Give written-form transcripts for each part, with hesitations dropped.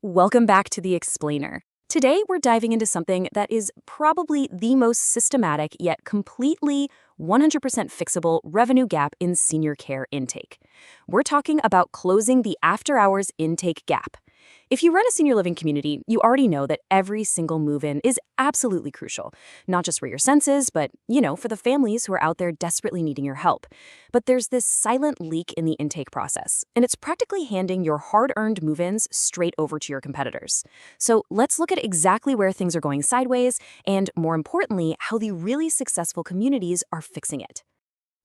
Welcome back to The Explainer. Today, we're diving into something that is probably the most systematic yet completely 100% fixable revenue gap in senior care intake. We're talking about closing the after-hours intake gap. If you run a senior living community, you already know that every single move-in is absolutely crucial, not just for your census, but, for the families who are out there desperately needing your help. But there's this silent leak in the intake process, and it's practically handing your hard-earned move-ins straight over to your competitors. So let's look at exactly where things are going sideways, and more importantly, how the really successful communities are fixing it.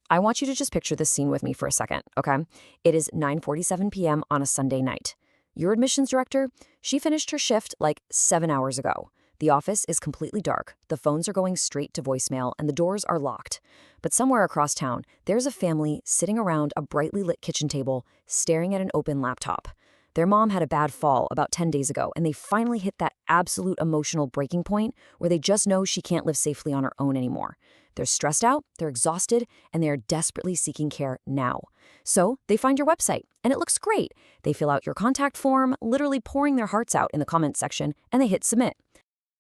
I want you to just picture this scene with me for a second, okay? It is 9:47 p.m. on a Sunday night. Your admissions director, she finished her shift like 7 hours ago. The office is completely dark, the phones are going straight to voicemail, and the doors are locked. But somewhere across town, there's a family sitting around a brightly lit kitchen table, staring at an open laptop. Their mom had a bad fall about 10 days ago, and they finally hit that absolute emotional breaking point where they just know she can't live safely on her own anymore. They're stressed out, they're exhausted, and they are desperately seeking care now. So they find your website, and it looks great. They fill out your contact form, literally pouring their hearts out in the comments section, and they hit submit.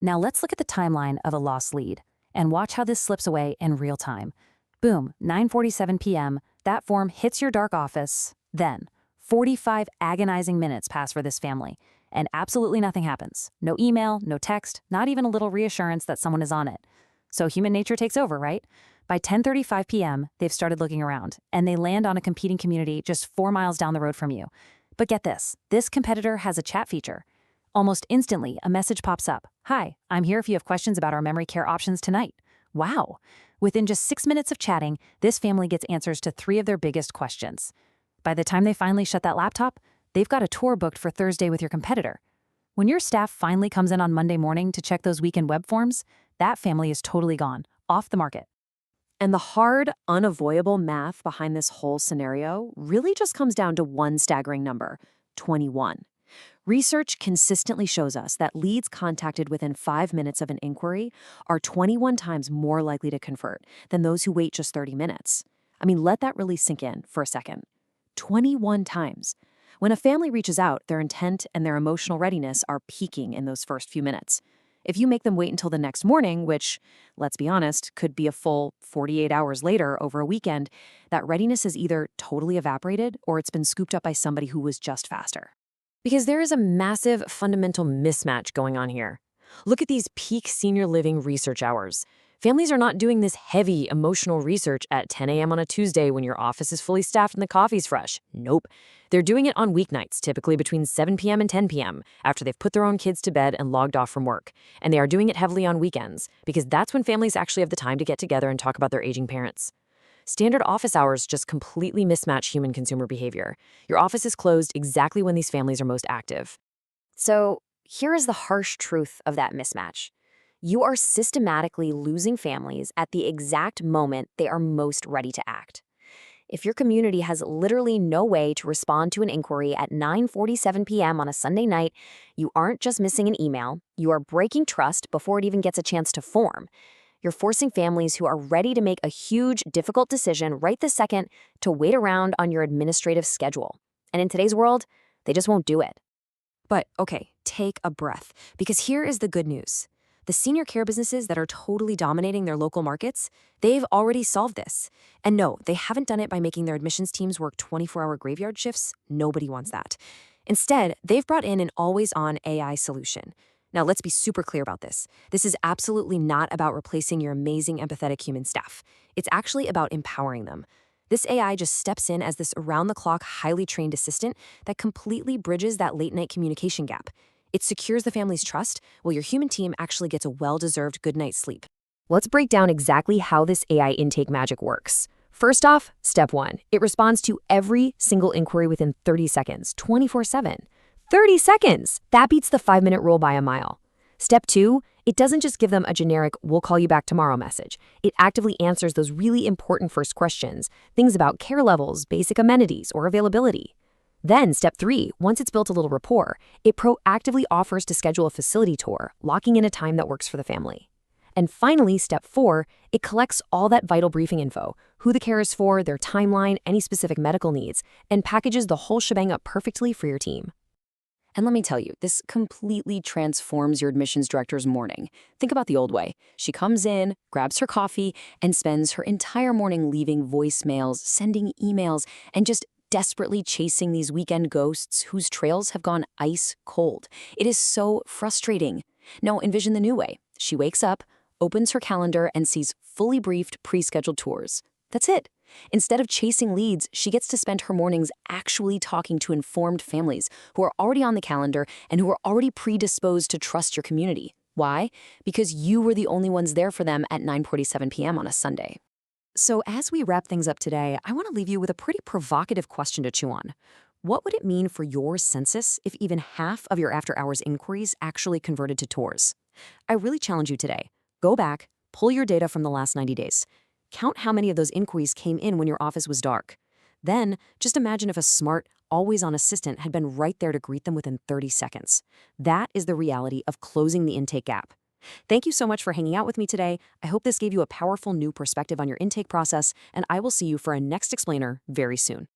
Now let's look at the timeline of a lost lead and watch how this slips away in real time. Boom, 9:47 p.m., that form hits your dark office. Then, 45 agonizing minutes pass for this family, and absolutely nothing happens. No email, no text, not even a little reassurance that someone is on it. So human nature takes over, right? By 10:35 p.m., they've started looking around, and they land on a competing community just 4 miles down the road from you. But get this competitor has a chat feature. Almost instantly, a message pops up. Hi, I'm here if you have questions about our memory care options tonight. Wow. Within just 6 minutes of chatting, this family gets answers to 3 of their biggest questions. By the time they finally shut that laptop, they've got a tour booked for Thursday with your competitor. When your staff finally comes in on Monday morning to check those weekend web forms, that family is totally gone, off the market. And the hard, unavoidable math behind this whole scenario really just comes down to one staggering number: 21. Research consistently shows us that leads contacted within 5 minutes of an inquiry are 21 times more likely to convert than those who wait just 30 minutes. I mean, let that really sink in for a second. 21 times. When a family reaches out, their intent and their emotional readiness are peaking in those first few minutes. If you make them wait until the next morning, which, let's be honest, could be a full 48 hours later over a weekend, that readiness is either totally evaporated or it's been scooped up by somebody who was just faster. Because there is a massive fundamental mismatch going on here. Look at these peak senior living research hours. Families are not doing this heavy emotional research at 10 a.m. on a Tuesday when your office is fully staffed and the coffee's fresh. Nope. They're doing it on weeknights, typically between 7 p.m. and 10 p.m., after they've put their own kids to bed and logged off from work. And they are doing it heavily on weekends, because that's when families actually have the time to get together and talk about their aging parents. Standard office hours just completely mismatch human consumer behavior. Your office is closed exactly when these families are most active. So here is the harsh truth of that mismatch. You are systematically losing families at the exact moment they are most ready to act. If your community has literally no way to respond to an inquiry at 9:47 p.m. on a Sunday night, you aren't just missing an email, you are breaking trust before it even gets a chance to form. You're forcing families who are ready to make a huge, difficult decision right this second to wait around on your administrative schedule. And in today's world, they just won't do it. But okay, take a breath, because here is the good news. The senior care businesses that are totally dominating their local markets, they've already solved this. And no, they haven't done it by making their admissions teams work 24-hour graveyard shifts. Nobody wants that. Instead, they've brought in an always-on AI solution. Now, let's be super clear about this. This is absolutely not about replacing your amazing, empathetic human staff. It's actually about empowering them. This AI just steps in as this around-the-clock, highly trained assistant that completely bridges that late-night communication gap. It secures the family's trust, while your human team actually gets a well-deserved good night's sleep. Let's break down exactly how this AI intake magic works. First off, step 1. It responds to every single inquiry within 30 seconds, 24/7. 30 seconds! That beats the 5-minute rule by a mile. Step 2, it doesn't just give them a generic "we'll call you back tomorrow" message. It actively answers those really important first questions, things about care levels, basic amenities, or availability. Then, step 3, once it's built a little rapport, it proactively offers to schedule a facility tour, locking in a time that works for the family. And finally, step 4, it collects all that vital briefing info, who the care is for, their timeline, any specific medical needs, and packages the whole shebang up perfectly for your team. And let me tell you, this completely transforms your admissions director's morning. Think about the old way. She comes in, grabs her coffee, and spends her entire morning leaving voicemails, sending emails, and just desperately chasing these weekend ghosts whose trails have gone ice cold. It is so frustrating. Now, envision the new way. She wakes up, opens her calendar, and sees fully briefed, pre-scheduled tours. That's it. Instead of chasing leads, she gets to spend her mornings actually talking to informed families who are already on the calendar and who are already predisposed to trust your community. Why? Because you were the only ones there for them at 9:47 p.m. on a Sunday. So as we wrap things up today, I want to leave you with a pretty provocative question to chew on. What would it mean for your census if even half of your after-hours inquiries actually converted to tours? I really challenge you today. Go back, pull your data from the last 90 days. Count how many of those inquiries came in when your office was dark. Then, just imagine if a smart, always-on assistant had been right there to greet them within 30 seconds. That is the reality of closing the intake gap. Thank you so much for hanging out with me today. I hope this gave you a powerful new perspective on your intake process, and I will see you for a next explainer very soon.